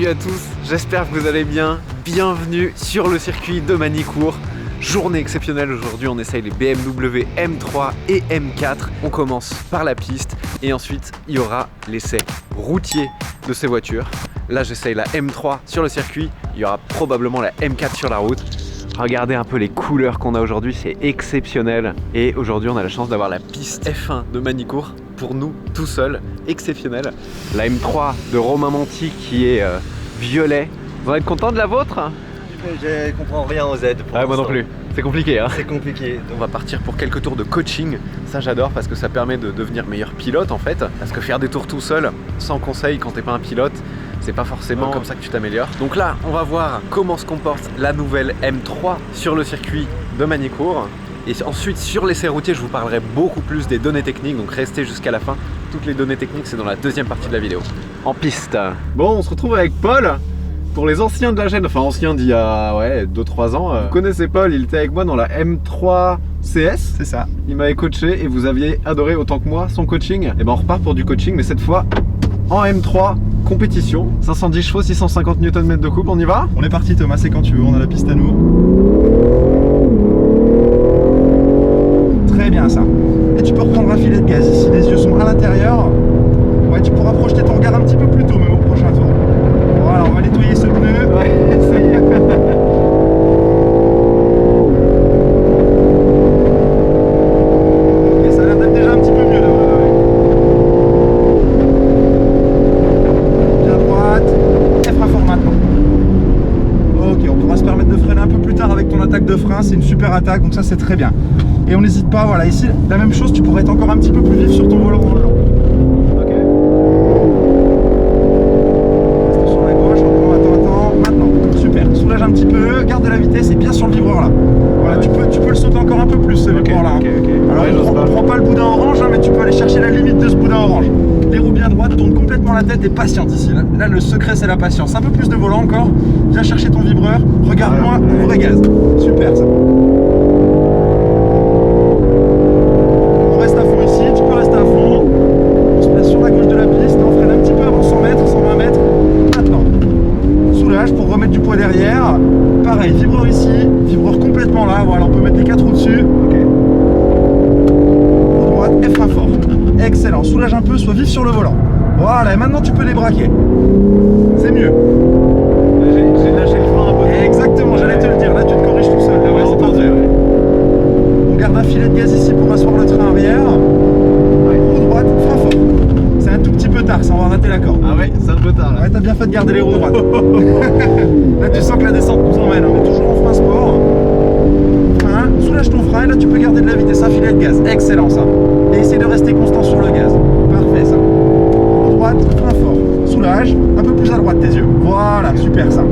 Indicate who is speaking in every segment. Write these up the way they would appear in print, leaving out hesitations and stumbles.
Speaker 1: Salut à tous, j'espère que vous allez bien. Bienvenue sur le circuit de Manicourt. Journée exceptionnelle aujourd'hui, on essaye les BMW M3 et M4. On commence par la piste et ensuite il y aura l'essai routier de ces voitures. Là j'essaye la M3 sur le circuit, il y aura probablement la M4 sur la route. Regardez un peu les couleurs qu'on a aujourd'hui, c'est exceptionnel. Et aujourd'hui on a la chance d'avoir la piste F1 de Manicourt pour nous tout seuls, exceptionnel. La M3 de Romain Monti qui est violet. Vous allez être content de la vôtre?
Speaker 2: Je comprends rien aux aides pour
Speaker 1: moi non plus, c'est compliqué hein.
Speaker 2: C'est compliqué.
Speaker 1: On va partir pour quelques tours de coaching. Ça j'adore parce que ça permet de devenir meilleur pilote en fait. Parce que faire des tours tout seul, sans conseil quand t'es pas un pilote, c'est pas forcément comme ça que tu t'améliores. Donc là, on va voir comment se comporte la nouvelle M3 sur le circuit de Manicourt. Et ensuite, sur l'essai routier, je vous parlerai beaucoup plus des données techniques, donc restez jusqu'à la fin. Toutes les données techniques, c'est dans la deuxième partie de la vidéo. En piste. Bon, on se retrouve avec Paul. Pour les anciens de la chaîne, enfin anciens d'il y a 2-3 ans, vous connaissez Paul, il était avec moi dans la M3 CS.
Speaker 3: C'est ça.
Speaker 1: Il m'avait coaché et vous aviez adoré autant que moi son coaching. Et ben on repart pour du coaching, mais cette fois en M3 compétition. 510 chevaux, 650 Nm de coupe, on y va?
Speaker 3: On est parti Thomas, c'est quand tu veux, on a la piste à nous. Très bien ça. Et tu peux reprendre un filet de gaz ici, les yeux sont à l'intérieur. Ouais, tu pourras projeter ton regard un petit peu plus tôt même au prochain tour. Voilà, on va nettoyer ce pneu.
Speaker 1: Ouais, ça y est.
Speaker 3: Ok, ça a l'air d'être déjà un petit peu mieux là. Bien droite. Et frein fort maintenant. Ok, on pourra se permettre de freiner un peu plus tard avec ton attaque de frein, c'est une super attaque, donc ça c'est très bien. Et on n'hésite pas, voilà, ici, la même chose, tu pourrais être encore un petit peu plus vif sur ton volant dans le long. Ok. Reste sur la gauche, attends, maintenant. Super, soulage un petit peu, garde de la vitesse et bien sur le vibreur là. Voilà, tu peux le sauter encore un peu plus ce vibreur là. Alors on prend pas le boudin orange, hein, mais tu peux aller chercher la limite de ce boudin orange. Les roues bien droites, tourne complètement la tête et patiente ici. Là le secret c'est la patience. Un peu plus de volant encore, viens chercher ton vibreur, regarde-moi, ouvre gaz. Super ça. Pour remettre du poids derrière. Pareil, vibreur ici, vibreur complètement là, voilà, on peut mettre les 4 roues dessus. Ok. Roue droite et frein fort. Excellent, soulage un peu, sois vif sur le volant. Voilà, et maintenant tu peux les braquer. C'est mieux.
Speaker 1: J'ai lâché le frein un peu.
Speaker 3: Exactement, j'allais te le dire, là tu te corriges tout seul.
Speaker 1: Ouais, c'est tendu.
Speaker 3: On garde un filet de gaz ici pour asseoir le train arrière. Roue droite, frein fort. C'est un tout petit peu tard, ça on va rater la corde.
Speaker 1: Ah ouais, c'est un peu tard là.
Speaker 3: Ouais, t'as bien fait de garder les roues droites. Là tu sens que la descente nous emmène, on est toujours en frein sport. Frein, soulage ton frein et là tu peux garder de la vitesse, un filet de gaz, excellent ça. Et essaye de rester constant sur le gaz, parfait ça. Roue droite, frein fort, soulage, un peu plus à droite tes yeux, voilà, super ça.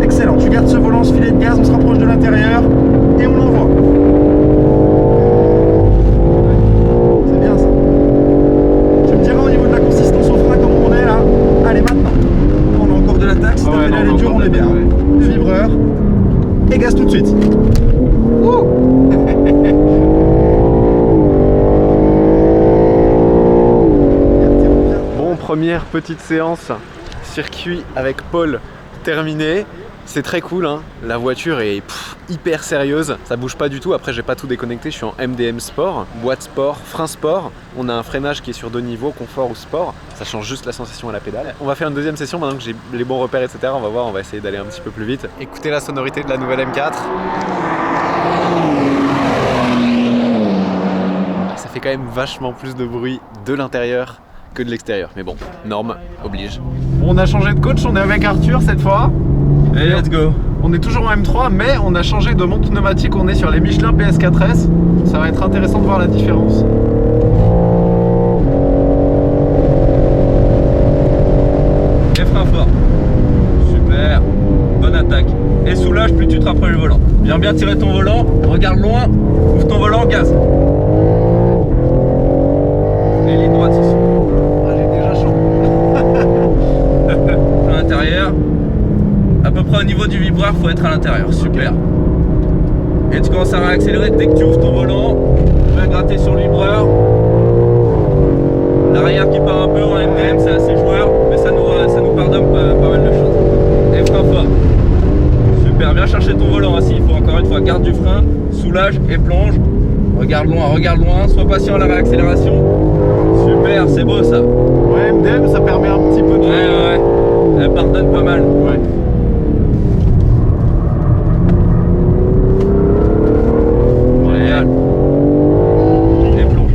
Speaker 3: Excellent, tu gardes ce volant, ce filet de gaz, on se rapproche de l'intérieur et on l'envoie. C'est bien ça. Tu me diras au niveau de la consistance au frein comment on est là. Allez maintenant, on a encore de l'attaque, si t'as fait l'aller dur on est bien. Le vibreur et gaz tout de suite.
Speaker 1: Bon, première petite séance circuit avec Paul terminée. C'est très cool hein. La voiture est hyper sérieuse, ça bouge pas du tout. Après j'ai pas tout déconnecté, je suis en MDM Sport, boîte sport, frein sport. On a un freinage qui est sur 2 niveaux, confort ou sport. Ça change juste la sensation à la pédale. On va faire une deuxième session maintenant que j'ai les bons repères etc. On va voir, on va essayer d'aller un petit peu plus vite. Écoutez la sonorité de la nouvelle M4. Ça fait quand même vachement plus de bruit de l'intérieur que de l'extérieur. Mais bon, norme oblige. On a changé de coach, on est avec Arthur cette fois.
Speaker 3: Et let's go.
Speaker 1: On est toujours en M3 mais on a changé de monte pneumatique, on est sur les Michelin PS4S. Ça va être intéressant de voir la différence.
Speaker 4: Et frein fort. Super. Bonne attaque. Et soulage plus tu te rapproches du volant. Viens bien tirer ton volant. Regarde loin. Ouvre ton volant, gaz. Et ligne droite ici.
Speaker 1: Ah, j'ai déjà chaud.
Speaker 4: À l'intérieur. À peu près au niveau du vibreur, faut être à l'intérieur. Super. Et tu commences à réaccélérer dès que tu ouvres ton volant. Tu vas gratter sur le vibreur. L'arrière qui part un peu en MDM, c'est assez joueur, mais ça nous pardonne. regarde loin, sois patient à la réaccélération. Super, c'est beau ça.
Speaker 3: Ouais, MDM, ça permet un petit peu de...
Speaker 4: Ouais. Elle pardonne pas mal.
Speaker 3: Ouais.
Speaker 4: Génial. Et plonge.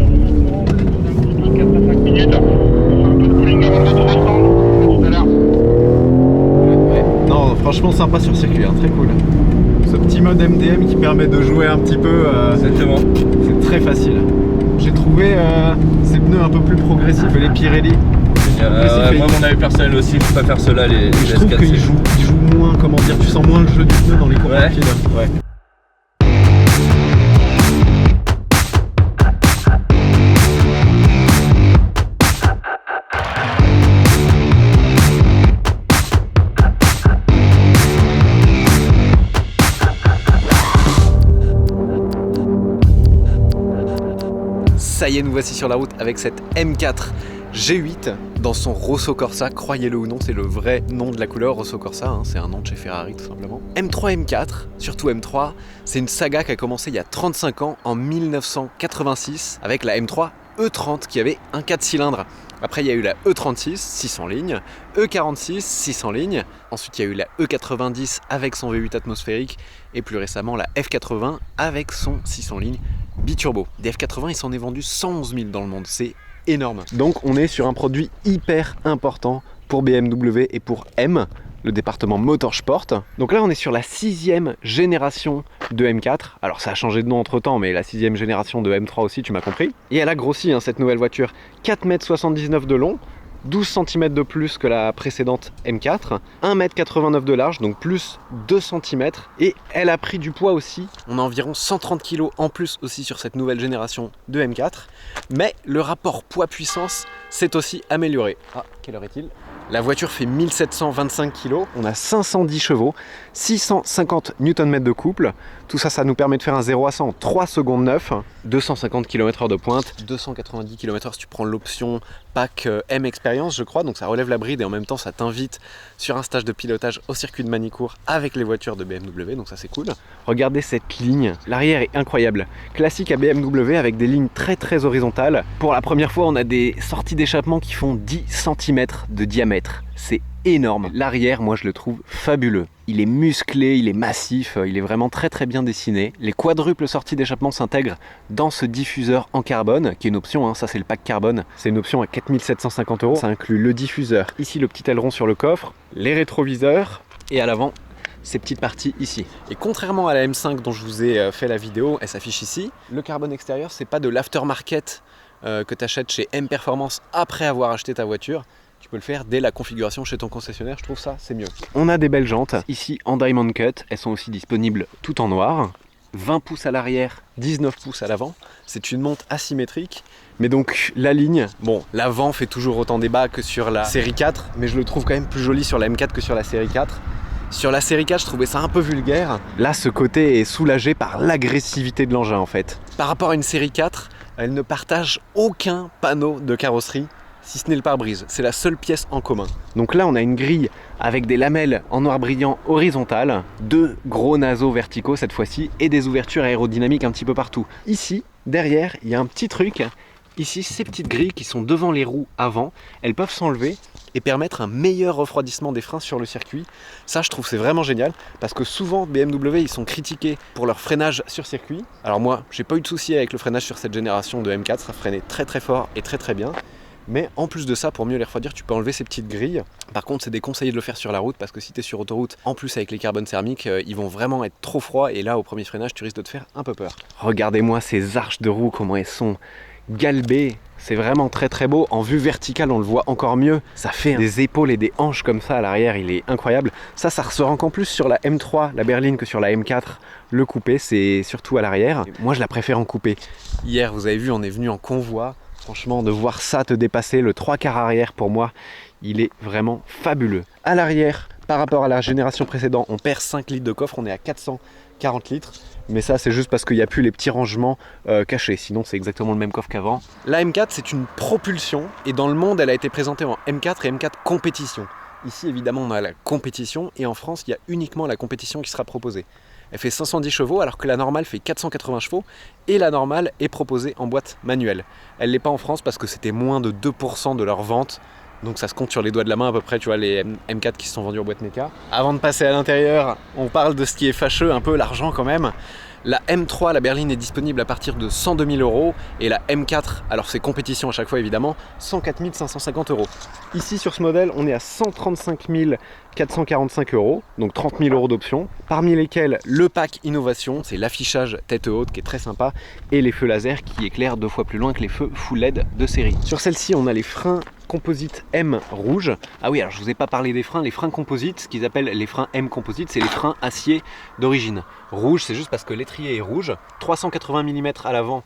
Speaker 3: Non, franchement sympa sur circuit, hein, très cool. Ce petit mode MDM qui permet de jouer un petit peu,
Speaker 4: Exactement.
Speaker 3: c'est très facile. J'ai trouvé ces pneus un peu plus progressifs et les Pirelli.
Speaker 4: Moi, mon avis personnel aussi, je préfère ceux-là, les
Speaker 3: Je trouve
Speaker 4: S4.
Speaker 3: qu'ils jouent moins, comment dire, tu sens moins le jeu du pneu dans les courses
Speaker 4: Ouais.
Speaker 3: rapides. Ouais.
Speaker 1: Ça y est, nous voici sur la route avec cette M4 G8 dans son Rosso Corsa. Croyez-le ou non, c'est le vrai nom de la couleur, Rosso Corsa, hein, c'est un nom de chez Ferrari tout simplement. M3 M4, surtout M3, c'est une saga qui a commencé il y a 35 ans, en 1986, avec la M3 E30 qui avait un 4 cylindres. Après, il y a eu la E36, 600 lignes, E46, 600 lignes. Ensuite, il y a eu la E90 avec son V8 atmosphérique. Et plus récemment, la F80 avec son 600 lignes biturbo. Des F80, il s'en est vendu 111 000 dans le monde. C'est énorme. Donc, on est sur un produit hyper important pour BMW et pour M, le département Motorsport. Donc là, on est sur la 6e génération de M4. Alors, ça a changé de nom entre-temps, mais la 6e génération de M3 aussi, tu m'as compris. Et elle a grossi, hein, cette nouvelle voiture. 4,79 m de long, 12 cm de plus que la précédente M4, 1,89 m de large, donc plus 2 cm. Et elle a pris du poids aussi. On a environ 130 kg en plus aussi sur cette nouvelle génération de M4. Mais le rapport poids-puissance s'est aussi amélioré. Ah, quelle heure est-il ? La voiture fait 1725 kg, on a 510 chevaux, 650 Nm de couple. Tout ça, ça nous permet de faire un 0 à 100 en 3 secondes 9, 250 km/h de pointe, 290 km/h si tu prends l'option pack M Experience, je crois. Donc ça relève la bride et en même temps, ça t'invite sur un stage de pilotage au circuit de Manicourt avec les voitures de BMW. Donc ça, c'est cool. Regardez cette ligne, l'arrière est incroyable. Classique à BMW avec des lignes très horizontales. Pour la première fois, on a des sorties d'échappement qui font 10 cm de diamètre. C'est énorme. L'arrière, moi je le trouve fabuleux. Il est musclé, il est massif, il est vraiment très bien dessiné. Les quadruples sorties d'échappement s'intègrent dans ce diffuseur en carbone, qui est une option, hein. Ça c'est le pack carbone. C'est une option à 4 750 €. Ça inclut le diffuseur, ici le petit aileron sur le coffre, les rétroviseurs, et à l'avant, ces petites parties ici. Et contrairement à la M5 dont je vous ai fait la vidéo, elle s'affiche ici, le carbone extérieur, c'est pas de l'aftermarket que tu achètes chez M Performance après avoir acheté ta voiture. Tu peux le faire dès la configuration chez ton concessionnaire, je trouve ça c'est mieux. On a des belles jantes, ici en Diamond Cut, elles sont aussi disponibles tout en noir. 20 pouces à l'arrière, 19 pouces à l'avant. C'est une monte asymétrique, mais donc la ligne, bon, l'avant fait toujours autant débat que sur la série 4, mais je le trouve quand même plus joli sur la M4 que sur la série 4. Sur la série 4, je trouvais ça un peu vulgaire. Là, ce côté est soulagé par l'agressivité de l'engin en fait. Par rapport à une série 4, elle ne partage aucun panneau de carrosserie, si ce n'est le pare-brise. C'est la seule pièce en commun. Donc là, on a une grille avec des lamelles en noir brillant horizontales, 2 gros naseaux verticaux cette fois-ci, et des ouvertures aérodynamiques un petit peu partout. Ici, derrière, il y a un petit truc. Ici, ces petites grilles qui sont devant les roues avant, elles peuvent s'enlever et permettre un meilleur refroidissement des freins sur le circuit. Ça, je trouve c'est vraiment génial parce que souvent BMW ils sont critiqués pour leur freinage sur circuit. Alors moi, j'ai pas eu de souci avec le freinage sur cette génération de M4, ça freinait très fort et très bien. Mais en plus de ça, pour mieux les refroidir, tu peux enlever ces petites grilles. Par contre, c'est déconseillé de le faire sur la route parce que si tu es sur autoroute, en plus avec les carbones thermiques, ils vont vraiment être trop froids et là, au premier freinage, tu risques de te faire un peu peur. Regardez-moi ces arches de roue, comment elles sont galbées. C'est vraiment très beau. En vue verticale, on le voit encore mieux. Ça fait des épaules et des hanches comme ça à l'arrière, il est incroyable. Ça ressort encore plus sur la M3, la berline, que sur la M4. Le coupé, c'est surtout à l'arrière. Moi, je la préfère en coupé. Hier, vous avez vu, on est venu en convoi. Franchement, de voir ça te dépasser, le 3/4 arrière pour moi, il est vraiment fabuleux. À l'arrière, par rapport à la génération précédente, on perd 5 litres de coffre, on est à 440 litres. Mais ça, c'est juste parce qu'il n'y a plus les petits rangements cachés. Sinon, c'est exactement le même coffre qu'avant. La M4, c'est une propulsion. Et dans le monde, elle a été présentée en M4 et M4 compétition. Ici, évidemment, on a la compétition. Et en France, il y a uniquement la compétition qui sera proposée. elle fait 510 chevaux alors que la normale fait 480 chevaux et la normale est proposée en boîte manuelle. Elle l'est pas en France parce que c'était moins de 2% de leur vente. Donc ça se compte sur les doigts de la main à peu près, tu vois, les M4 qui se sont vendus en boîte méca. Avant de passer à l'intérieur, on parle de ce qui est fâcheux, un peu l'argent quand même. La M3, la berline est disponible à partir de 102 000 € et la M4, alors c'est compétition à chaque fois évidemment, 104 550 €. Ici sur ce modèle, on est à 135 445 €, donc 30 000 € d'options, parmi lesquels le pack innovation, c'est l'affichage tête haute qui est très sympa, et les feux laser qui éclairent 2 fois plus loin que les feux full LED de série. Sur celle-ci, on a les freins composite M rouge. Ah oui, alors je vous ai pas parlé des freins. Les freins composites, ce qu'ils appellent les freins M composite, c'est les freins acier d'origine. Rouge, c'est juste parce que l'étrier est rouge. 380 mm à l'avant,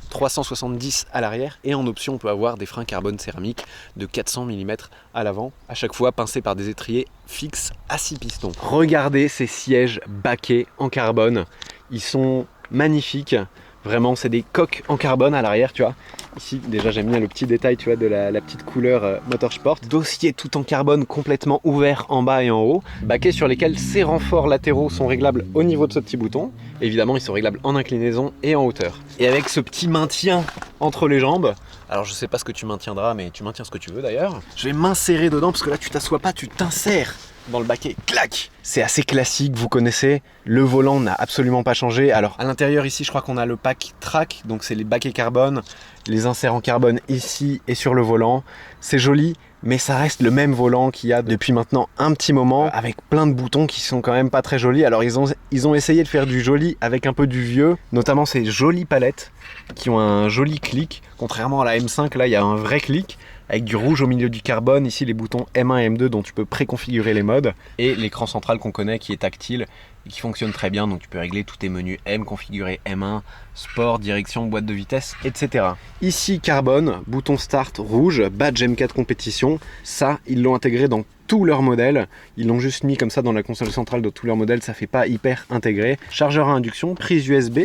Speaker 1: 370 à l'arrière, et en option on peut avoir des freins carbone céramique de 400 mm à l'avant, à chaque fois pincés par des étriers fixes à 6 pistons. Regardez ces sièges baquets en carbone, ils sont magnifiques. Vraiment, c'est des coques en carbone à l'arrière, tu vois. Ici, déjà, j'aime bien le petit détail, tu vois, de la petite couleur Motorsport. Dossier tout en carbone complètement ouvert en bas et en haut. Baquets sur lesquels ces renforts latéraux sont réglables au niveau de ce petit bouton. Évidemment, ils sont réglables en inclinaison et en hauteur. Et avec ce petit maintien entre les jambes, alors je sais pas ce que tu maintiendras, mais tu maintiens ce que tu veux d'ailleurs. Je vais m'insérer dedans parce que là, tu t'assois pas, tu t'insères dans le baquet, clac. C'est assez classique, vous connaissez. Le volant n'a absolument pas changé. Alors à l'intérieur ici, je crois qu'on a le pack track, donc c'est les baquets carbone, les inserts en carbone ici et sur le volant. C'est joli, mais ça reste le même volant qu'il y a depuis maintenant un petit moment, avec plein de boutons qui sont quand même pas très jolis. Alors ils ont essayé de faire du joli avec un peu du vieux, notamment ces jolies palettes qui ont un joli clic. Contrairement à la M5, là il y a un vrai clic avec du rouge au milieu du carbone. Ici les boutons M1 et M2 dont tu peux préconfigurer les modes, et l'écran central qu'on connaît qui est tactile et qui fonctionne très bien, donc tu peux régler tous tes menus M, configurer M1, sport, direction, boîte de vitesse, etc. Ici carbone, bouton start rouge, badge M4 compétition. Ça, ils l'ont intégré dans tous leurs modèles, ils l'ont juste mis comme ça dans la console centrale de tous leurs modèles, ça fait pas hyper intégré. Chargeur à induction, prise USB.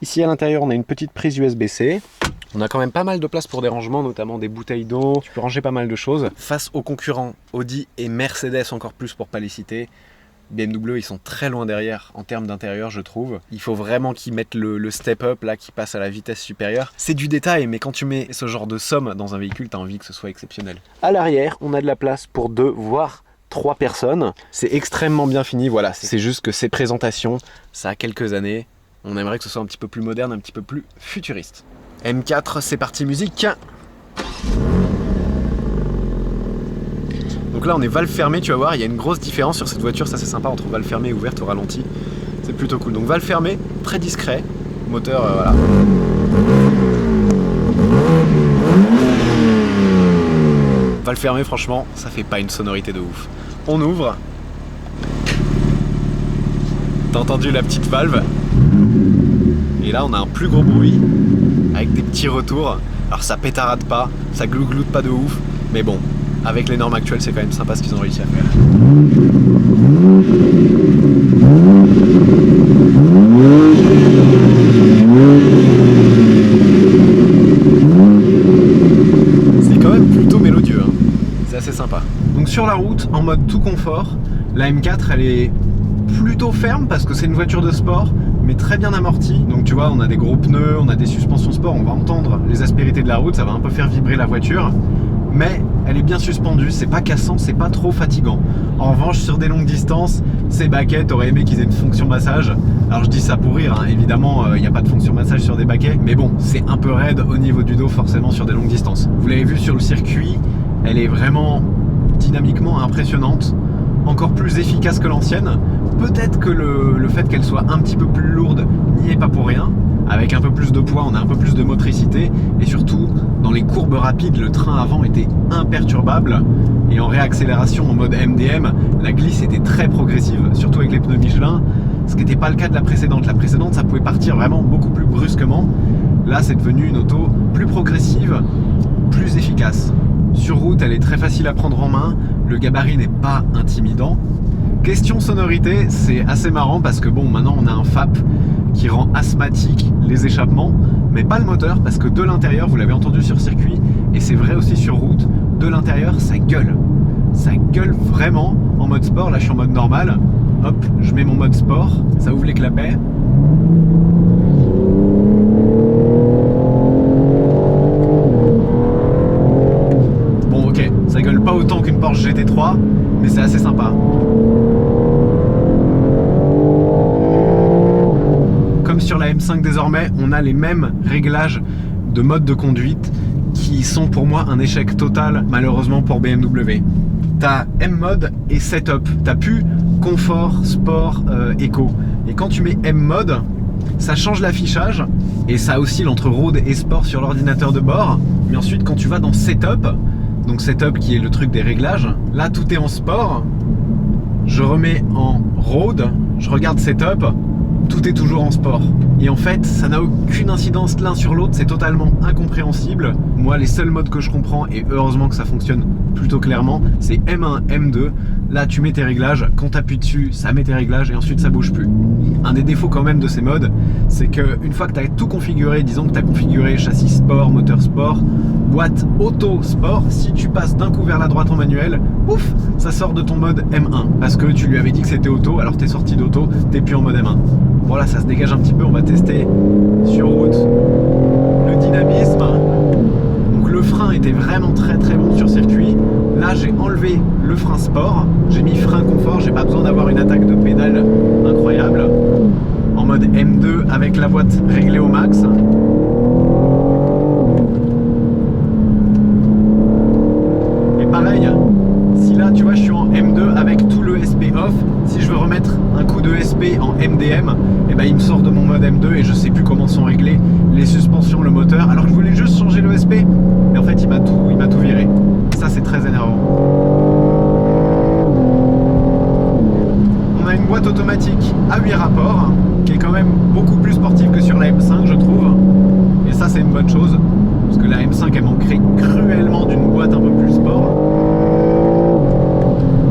Speaker 1: Ici à l'intérieur on a une petite prise USB-C. On a quand même pas mal de place pour des rangements, notamment des bouteilles d'eau. Tu peux ranger pas mal de choses. Face aux concurrents Audi et Mercedes encore plus pour pas les citer, BMW ils sont très loin derrière en termes d'intérieur, je trouve. Il faut vraiment qu'ils mettent le step up là, qui passe à la vitesse supérieure. C'est du détail, mais quand tu mets ce genre de somme dans un véhicule, tu as envie que ce soit exceptionnel. À l'arrière, on a de la place pour 2 voire 3 personnes. C'est extrêmement bien fini, voilà. C'est juste que ces présentations, ça a quelques années. On aimerait que ce soit un petit peu plus moderne, un petit peu plus futuriste. M4, c'est parti musique. Donc là on est valve fermée, tu vas voir, il y a une grosse différence sur cette voiture, ça c'est sympa, entre valve fermée et ouverte au ralenti. C'est plutôt cool. Donc valve fermée, très discret, moteur voilà. Valve fermée, franchement, ça fait pas une sonorité de ouf. On ouvre. T'as entendu la petite valve? Et là on a un plus gros bruit avec des petits retours. Alors ça pétarade pas, ça glougloute pas de ouf, mais bon, avec les normes actuelles c'est quand même sympa ce qu'ils ont réussi à faire. C'est quand même plutôt mélodieux, hein. C'est assez sympa. Donc sur la route, en mode tout confort, la M4 elle est plutôt ferme parce que c'est une voiture de sport, mais très bien amortie. Donc tu vois, on a des gros pneus, on a des suspensions sport, on va entendre les aspérités de la route, ça va un peu faire vibrer la voiture, mais elle est bien suspendue, c'est pas cassant, c'est pas trop fatigant. En revanche, sur des longues distances, ces baquets, t'aurais aimé qu'ils aient une fonction massage. Alors je dis ça pour rire, hein. Évidemment, il n'y a pas de fonction massage sur des baquets, mais bon, c'est un peu raide au niveau du dos forcément sur des longues distances. Vous l'avez vu sur le circuit, elle est vraiment dynamiquement impressionnante, encore plus efficace que l'ancienne. Peut-être que le fait qu'elle soit un petit peu plus lourde n'y est pas pour rien. Avec un peu plus de poids, on a un peu plus de motricité. Et surtout, dans les courbes rapides, le train avant était imperturbable. Et en réaccélération en mode MDM, la glisse était très progressive, surtout avec les pneus Michelin. Ce qui n'était pas le cas de la précédente. La précédente, ça pouvait partir vraiment beaucoup plus brusquement. Là, c'est devenu une auto plus progressive, plus efficace. Sur route, elle est très facile à prendre en main. Le gabarit n'est pas intimidant. Question sonorité, c'est assez marrant parce que bon, maintenant on a un FAP qui rend asthmatique les échappements, mais pas le moteur parce que de l'intérieur, vous l'avez entendu sur circuit, et c'est vrai aussi sur route, de l'intérieur ça gueule. Ça gueule vraiment en mode sport, là je suis en mode normal. Hop, je mets mon mode sport, ça ouvre les clapets. Bon ok, ça gueule pas autant qu'une Porsche GT3, mais c'est assez sympa. Comme sur la M5 désormais, on a les mêmes réglages de mode de conduite qui sont pour moi un échec total malheureusement pour BMW. T'as M-Mode et Setup, t'as plus confort, sport, éco. Et quand tu mets M-Mode, ça change l'affichage et ça oscille entre road et sport sur l'ordinateur de bord. Mais ensuite quand tu vas dans Setup, donc Setup qui est le truc des réglages, là tout est en sport, je remets en road, je regarde Setup, tout est toujours en sport. Et en fait, ça n'a aucune incidence l'un sur l'autre, c'est totalement incompréhensible. Moi, les seuls modes que je comprends, et heureusement que ça fonctionne plutôt clairement, c'est M1, M2. Là, tu mets tes réglages, quand tu appuies dessus, ça met tes réglages et ensuite ça bouge plus. Un des défauts quand même de ces modes, c'est qu'une fois que tu as tout configuré, disons que tu as configuré châssis sport, moteur sport, boîte auto sport, si tu passes d'un coup vers la droite en manuel, pouf, ça sort de ton mode M1. Parce que tu lui avais dit que c'était auto, alors tu es sorti d'auto, tu plus en mode M1. Voilà, ça se dégage un petit peu, on va tester sur route le dynamisme. Donc le frein était vraiment très bon sur circuit. Là j'ai enlevé le frein sport, j'ai mis frein confort, j'ai pas besoin d'avoir une attaque de pédale incroyable. En mode M2 avec la boîte réglée au max. Et pareil, si là tu vois je suis en M2 avec tout le SP off, si je veux remettre un coup de SP en MDM, et ben il me sort de mon mode M2 et je sais plus comment sont réglés les suspensions, le moteur, alors que je voulais juste changer le SP, mais en fait il m'a tout viré. Ça c'est très énervant. On a une boîte automatique à 8 rapports, qui est quand même beaucoup plus sportive que sur la M5 je trouve, et ça c'est une bonne chose, parce que la M5 elle manquerait cruellement d'une boîte un peu plus sport.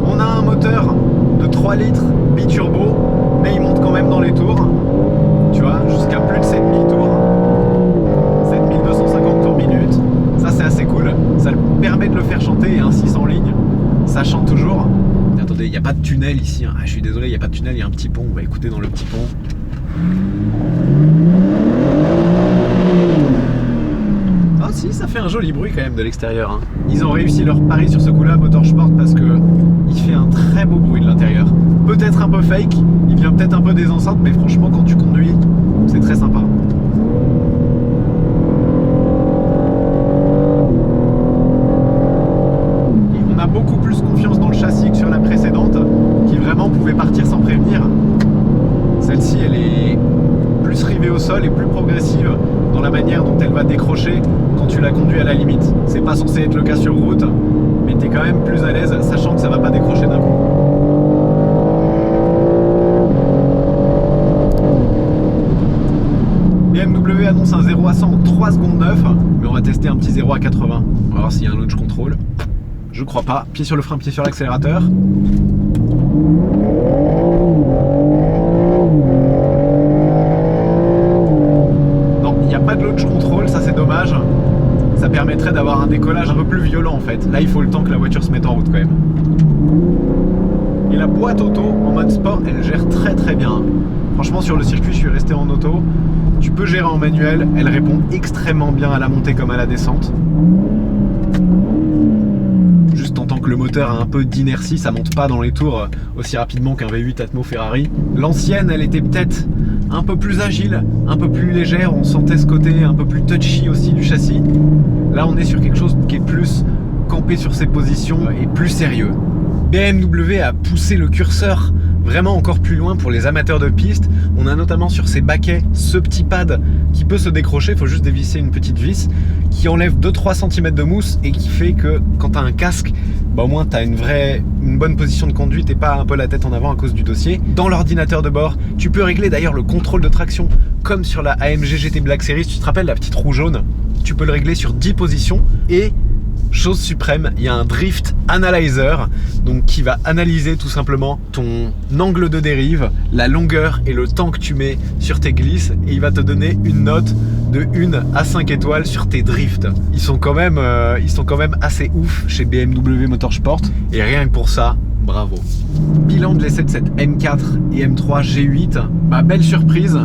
Speaker 1: On a un moteur de 3 litres biturbo, mais il monte quand même dans les tours, tu vois, jusqu'à plus de 7000 tours, 7250 tours minute. Ça c'est assez cool, ça permet de le faire chanter, et un 6 en ligne, ça chante toujours. Et attendez, il n'y a pas de tunnel ici, hein. Ah, je suis désolé, il n'y a pas de tunnel, il y a un petit pont, on va écouter dans le petit pont. Ah si, ça fait un joli bruit quand même de l'extérieur, hein. Ils ont réussi leur pari sur ce coup-là, Motorsport, parce que il fait un très beau bruit de l'intérieur. Peut-être un peu fake, il vient peut-être un peu des enceintes, mais franchement quand tu conduis, c'est très sympa. Et on a beaucoup plus confiance dans le châssis que sur la précédente, qui vraiment pouvait partir sans prévenir. Celle-ci, elle est plus rivée au sol et plus progressive dans la manière dont elle va décrocher quand tu la conduis à la limite. C'est pas censé être le cas sur route, mais t'es quand même plus à l'aise, sachant que ça va pas décrocher d'un coup. BMW annonce un 0 à 100 en 3 secondes 9, mais on va tester un petit 0 à 80. On va voir s'il y a un launch control. Je crois pas. Pied sur le frein, pied sur l'accélérateur. Non, il n'y a pas de launch control, ça c'est dommage. Ça permettrait d'avoir un décollage un peu plus violent en fait. Là il faut le temps que la voiture se mette en route quand même. Et la boîte auto en mode sport, elle gère très bien. Franchement sur le circuit je suis resté en auto. Tu peux gérer en manuel, elle répond extrêmement bien à la montée comme à la descente. Juste en tant que le moteur a un peu d'inertie, ça monte pas dans les tours aussi rapidement qu'un V8 Atmo Ferrari. L'ancienne, elle était peut-être un peu plus agile, un peu plus légère, on sentait ce côté un peu plus touchy aussi du châssis. Là on est sur quelque chose qui est plus campé sur ses positions et plus sérieux. BMW a poussé le curseur vraiment encore plus loin pour les amateurs de piste. On a notamment sur ces baquets ce petit pad qui peut se décrocher, il faut juste dévisser une petite vis qui enlève 2-3 cm de mousse et qui fait que quand tu as un casque, bah au moins tu as une bonne position de conduite et pas un peu la tête en avant à cause du dossier. Dans l'ordinateur de bord, tu peux régler d'ailleurs le contrôle de traction comme sur la AMG GT Black Series, tu te rappelles la petite roue jaune, tu peux le régler sur 10 positions et chose suprême, il y a un drift analyzer donc qui va analyser tout simplement ton angle de dérive, la longueur et le temps que tu mets sur tes glisses et il va te donner une note de 1 à 5 étoiles sur tes drifts. Ils sont quand même assez ouf chez BMW Motorsport et rien que pour ça, bravo. Bilan de l'essai de cette M4 et M3 G8, belle surprise.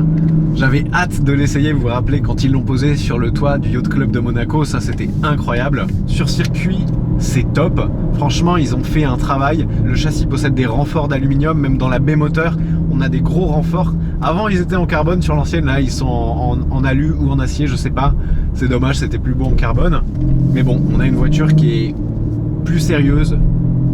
Speaker 1: J'avais hâte de l'essayer, vous vous rappelez quand ils l'ont posé sur le toit du Yacht Club de Monaco, ça c'était incroyable. Sur circuit, c'est top. Franchement, ils ont fait un travail. Le châssis possède des renforts d'aluminium, même dans la baie moteur, on a des gros renforts. Avant, ils étaient en carbone sur l'ancienne, là ils sont en alu ou en acier, je sais pas. C'est dommage, c'était plus beau en carbone. Mais bon, on a une voiture qui est plus sérieuse,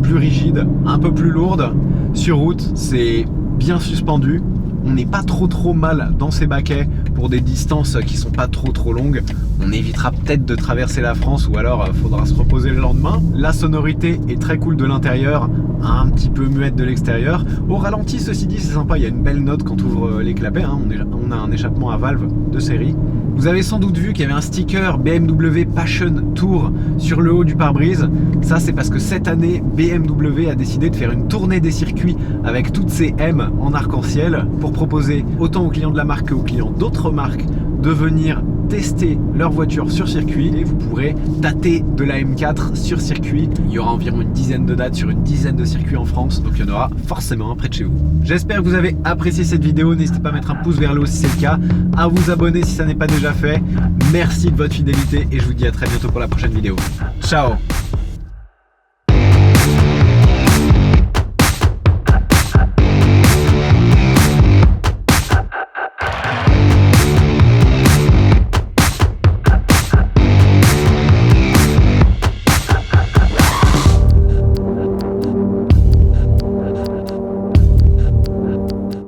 Speaker 1: plus rigide, un peu plus lourde. Sur route, c'est bien suspendu. On n'est pas trop mal dans ces baquets pour des distances qui sont pas trop longues. On évitera peut-être de traverser la France ou alors faudra se reposer le lendemain. La sonorité est très cool de l'intérieur, un petit peu muette de l'extérieur. Au ralenti, ceci dit, c'est sympa, il y a une belle note quand on ouvre les clapets, hein. On a un échappement à valve de série. Vous avez sans doute vu qu'il y avait un sticker BMW Passion Tour sur le haut du pare-brise. Ça, c'est parce que cette année, BMW a décidé de faire une tournée des circuits avec toutes ces M en arc-en-ciel pour proposer autant aux clients de la marque qu'aux clients d'autres marques de venir tester leur voiture sur circuit et vous pourrez tâter de la M4 sur circuit. Il y aura environ une dizaine de dates sur une dizaine de circuits en France, donc il y en aura forcément un près de chez vous. J'espère que vous avez apprécié cette vidéo, n'hésitez pas à mettre un pouce vers le haut si c'est le cas, à vous abonner si ça n'est pas déjà fait. Merci de votre fidélité et je vous dis à très bientôt pour la prochaine vidéo. Ciao!